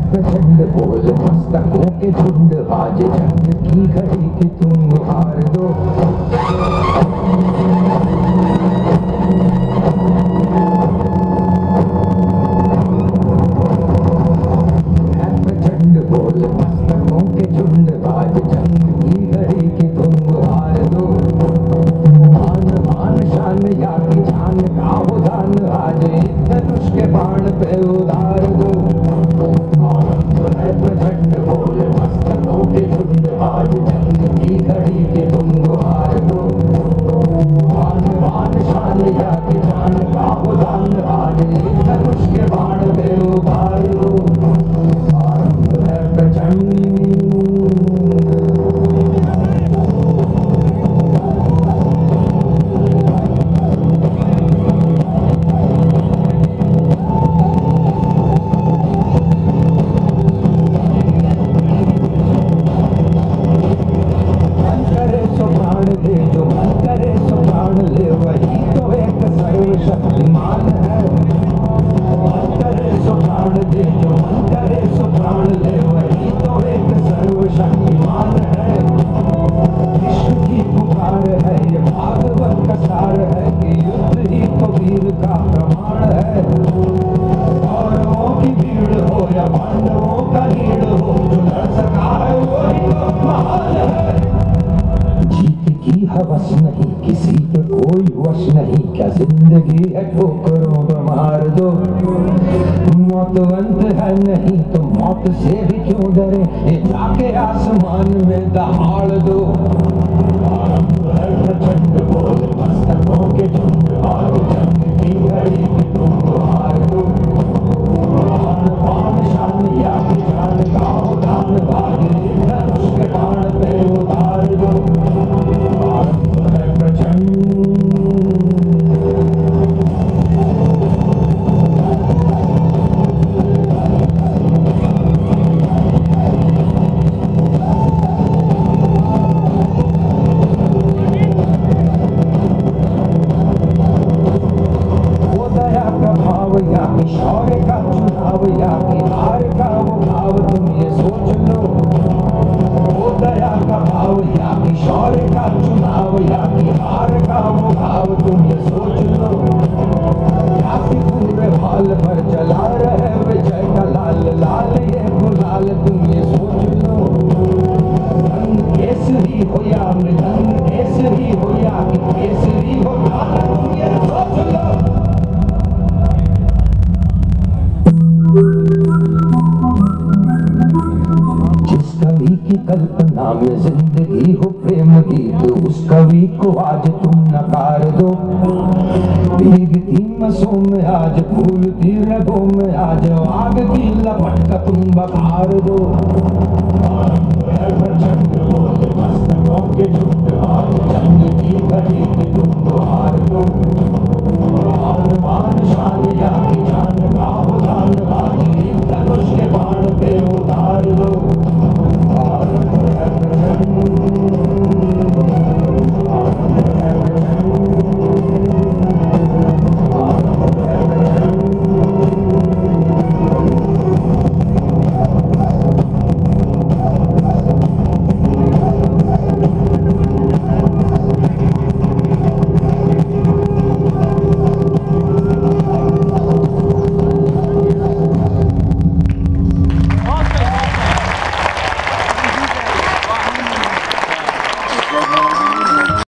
प्रचंड बोल मस्तकों के झुंड, आज जंग की घड़ी कि तुम हार दो। प्रचंड बोल मस्तकों के झुंड, आज जंग की घड़ी कि तुम हार दो। मान मान शान या की जान का उदान, आज धनुष के बाण पे उधार दो। प्रचंड बोल मस्तकों के झुंड, आज जंग की घड़ी कि तुम हार दो। मान मान शान या की जान का उदान, आज धनुष के बाण पे उधार दो। आरंभ है प्रचंड। शक्तिमान है, मन करे सो प्राण दे, जो मन करे सो प्राण ले, वही तो एक सर्वशक्तिमान है। विश्व की पुकार है, ये भागवत का सार है कि युद्ध ही तो वीर का प्रमाण है। कौरवों की भीड़ हो या पांडवों का नीड़ हो, जो लड़ सका है वही तो महान है। जीत की हवस नहीं, किसी पे कोई वश नहीं, क्या जिंदगी है ठोकरों को मार दो। मौतवंत है नहीं तो मौत से भी क्यों डरे, ये जाके आसमान में दहाड़ दो। आरंभ है प्रचंड बोल मस्तकों के झुंड, आज जंग की घड़ी कि तुम हार दो। मान शान या की जान का उदान, आज धनुष के बाण पे उतार दो। आरंभ है प्रचंड। या कि शौर्य का चुनाव, या कि हार का वो भाव, तुम ये सोच लो। वो दया का भाव या कि शौर्य का चुनाव, या कि हार का वो भाव, तुम ये सोच लो। या कि पूरे भाल पर चला रहे विजय का लाल लाल ये गुलाल, तुम ये सोच लो। रंग केसरी हो या मृदंग केसरी हो, या कि केसरी हो लाल, तुम ये सोच लो। जिस कवि की कल्पना में जिंदगी हो प्रेम गीत, उस कवि को आज तुम नकार दो। भीगती मसों में आज, फूलती रगों में आज, आग की लपट का तुम बखार दो। आरंभ है प्रचंड बोल मस्तकों के झुंड, आज जंग की घड़ी